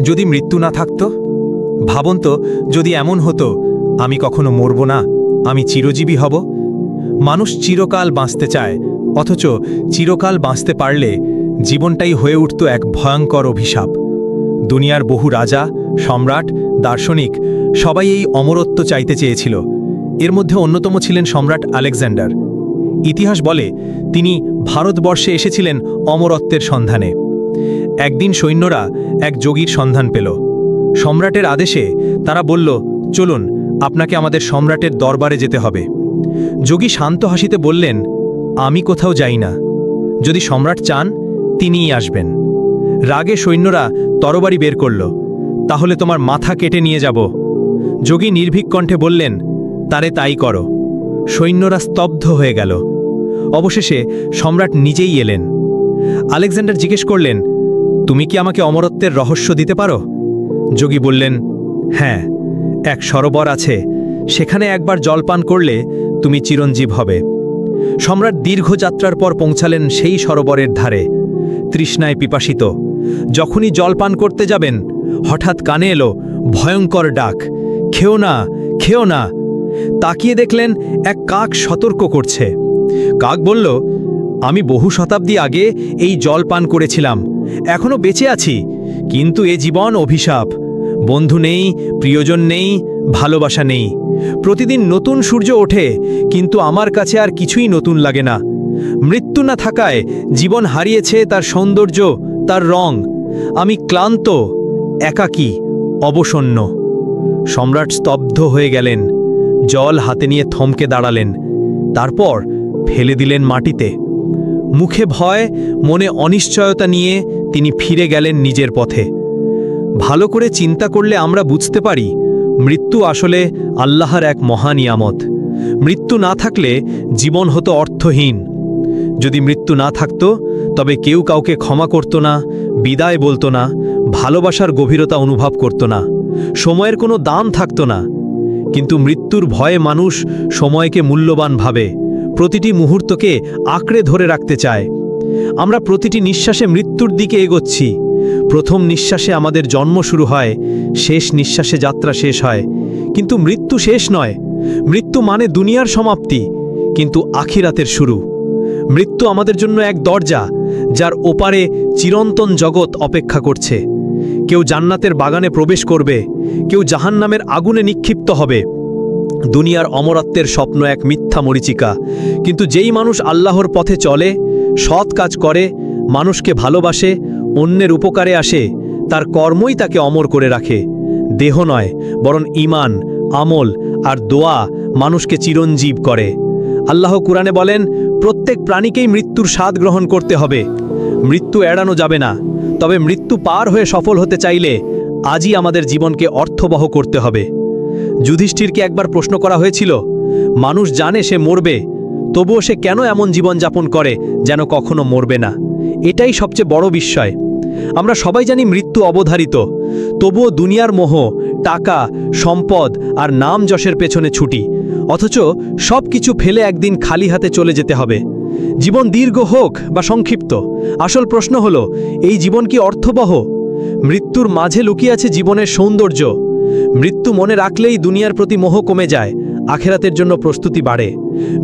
যদি মৃত্যু না থাকত? ভাবুন তো, যদি এমন হতো আমি কখনো মরব না, আমি চিরজীবী হব। মানুষ চিরকাল বাঁচতে চায়, অথচ চিরকাল বাঁচতে পারলে জীবনটাই হয়ে উঠত এক ভয়ঙ্কর অভিশাপ। দুনিয়ার বহু রাজা, সম্রাট, দার্শনিক সবাই এই অমরত্ব চাইতে চেয়েছিল। এর মধ্যে অন্যতম ছিলেন সম্রাট আলেকজান্ডার। ইতিহাস বলে তিনি ভারতবর্ষে এসেছিলেন অমরত্বের সন্ধানে। একদিন সৈন্যরা এক যোগীর সন্ধান পেল। সম্রাটের আদেশে তারা বলল, চলুন, আপনাকে আমাদের সম্রাটের দরবারে যেতে হবে। যোগী শান্ত হাসিতে বললেন, আমি কোথাও যাই না, যদি সম্রাট চান তিনিই আসবেন। রাগে সৈন্যরা তরবারি বের করল। তাহলে তোমার মাথা কেটে নিয়ে যাব। যোগী নির্ভীক কণ্ঠে বললেন, তারে তাই করো। সৈন্যরা স্তব্ধ হয়ে গেল। অবশেষে সম্রাট নিজেই এলেন। আলেকজান্ডার জিজ্ঞেস করলেন, তুমি কি আমাকে অমরত্বের রহস্য দিতে পারো? যোগী বললেন, হ্যাঁ, এক সরোবর আছে, সেখানে একবার জলপান করলে তুমি চিরঞ্জীব হবে। সম্রাট দীর্ঘ যাত্রার পর পৌঁছালেন সেই সরোবরের ধারে, তৃষ্ণায় পিপাসিত। যখনই জলপান করতে যাবেন, হঠাৎ কানে এলো ভয়ঙ্কর ডাক, খেও না, খেও না। তাকিয়ে দেখলেন এক কাক সতর্ক করছে। কাক বলল, আমি বহু শতাব্দী আগে এই জল পান করেছিলাম, এখনো বেঁচে আছি, কিন্তু এ জীবন অভিশাপ। বন্ধু নেই, প্রিয়জন নেই, ভালোবাসা নেই। প্রতিদিন নতুন সূর্য ওঠে, কিন্তু আমার কাছে আর কিছুই নতুন লাগে না। মৃত্যু না থাকায় জীবন হারিয়েছে তার সৌন্দর্য, তার রং। আমি ক্লান্ত, একাকী, অবসন্ন। সম্রাট স্তব্ধ হয়ে গেলেন, জল হাতে নিয়ে থমকে দাঁড়ালেন, তারপর ফেলে দিলেন মাটিতে। মুখে ভয়, মনে অনিশ্চয়তা নিয়ে তিনি ফিরে গেলেন নিজের পথে। ভালো করে চিন্তা করলে আমরা বুঝতে পারি, মৃত্যু আসলে আল্লাহর এক মহা নিয়ামত। মৃত্যু না থাকলে জীবন হতো অর্থহীন। যদি মৃত্যু না থাকত, তবে কেউ কাউকে ক্ষমা করত না, বিদায় বলতো না, ভালোবাসার গভীরতা অনুভব করত না, সময়ের কোনো দাম থাকত না। কিন্তু মৃত্যুর ভয়ে মানুষ সময়কে মূল্যবান ভাবে, প্রতিটি মুহূর্তকে আঁকড়ে ধরে রাখতে চায়। আমরা প্রতিটি নিঃশ্বাসে মৃত্যুর দিকে এগোচ্ছি। প্রথম নিঃশ্বাসে আমাদের জন্ম শুরু হয়, শেষ নিঃশ্বাসে যাত্রা শেষ হয়। কিন্তু মৃত্যু শেষ নয়। মৃত্যু মানে দুনিয়ার সমাপ্তি, কিন্তু আখিরাতের শুরু। মৃত্যু আমাদের জন্য এক দরজা, যার ওপারে চিরন্তন জগৎ অপেক্ষা করছে। কেউ জান্নাতের বাগানে প্রবেশ করবে, কেউ জাহান্নামের আগুনে নিক্ষিপ্ত হবে। দুনিয়ার অমরত্বের স্বপ্ন এক মিথ্যা মরীচিকা, কিন্তু যেই মানুষ আল্লাহর পথে চলে, সৎ কাজ করে, মানুষকে ভালোবাসে, অন্যের উপকারে আসে, তার কর্মই তাকে অমর করে রাখে। দেহ নয়, বরং ঈমান, আমল আর দোয়া মানুষকে চিরঞ্জীব করে। আল্লাহ কুরআনে বলেন, প্রত্যেক প্রাণীকেই মৃত্যুর স্বাদ গ্রহণ করতে হবে। মৃত্যু এড়ানো যাবে না। তবে মৃত্যু পার হয়ে সফল হতে চাইলে আজই আমাদের জীবনকে অর্থবহ করতে হবে। যুধিষ্ঠিরকে একবার প্রশ্ন করা হয়েছিল, মানুষ জানে সে মরবে, তবুও সে কেন এমন জীবনযাপন করে যেন কখনো মরবে না? এটাই সবচেয়ে বড় বিস্ময়। আমরা সবাই জানি মৃত্যু অবধারিত, তবুও দুনিয়ার মোহ, টাকা, সম্পদ আর নাম যশের পেছনে ছুটি। অথচ সব কিছু ফেলে একদিন খালি হাতে চলে যেতে হবে। জীবন দীর্ঘ হোক বা সংক্ষিপ্ত, আসল প্রশ্ন হলো, এই জীবন কি অর্থবহ? মৃত্যুর মাঝে লুকিয়ে আছে জীবনের সৌন্দর্য। মৃত্যু মনে রাখলেই দুনিয়ার প্রতি মোহ কমে যায়, আখেরাতের জন্য প্রস্তুতি বাড়ে।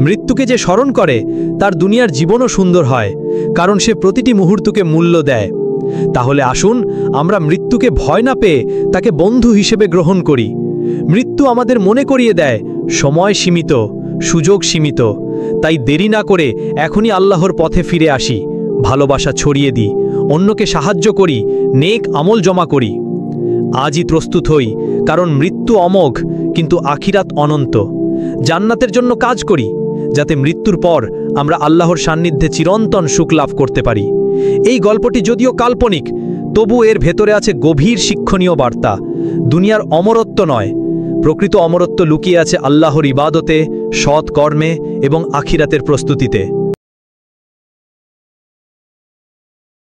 মৃত্যুকে যে স্মরণ করে, তার দুনিয়ার জীবনও সুন্দর হয়, কারণ সে প্রতিটি মুহূর্তকে মূল্য দেয়। তাহলে আসুন আমরা মৃত্যুকে ভয় না পেয়ে তাকে বন্ধু হিসেবে গ্রহণ করি। মৃত্যু আমাদের মনে করিয়ে দেয়, সময় সীমিত, সুযোগ সীমিত। তাই দেরি না করে এখনই আল্লাহর পথে ফিরে আসি, ভালোবাসা ছড়িয়ে দিই, অন্যকে সাহায্য করি, নেক আমল জমা করি। আজই প্রস্তুত হই, কারণ মৃত্যু অমোঘ, কিন্তু আখিরাত অনন্ত। জান্নাতের জন্য কাজ করি, যাতে মৃত্যুর পর আমরা আল্লাহর সান্নিধ্যে চিরন্তন সুখ লাভ করতে পারি। এই গল্পটি যদিও কাল্পনিক, তবু এর ভেতরে আছে গভীর শিক্ষণীয় বার্তা। দুনিয়ার অমরত্ব নয়, প্রকৃত অমরত্ব লুকিয়ে আছে আল্লাহর ইবাদতে, সৎ কর্মে এবং আখিরাতের প্রস্তুতিতে।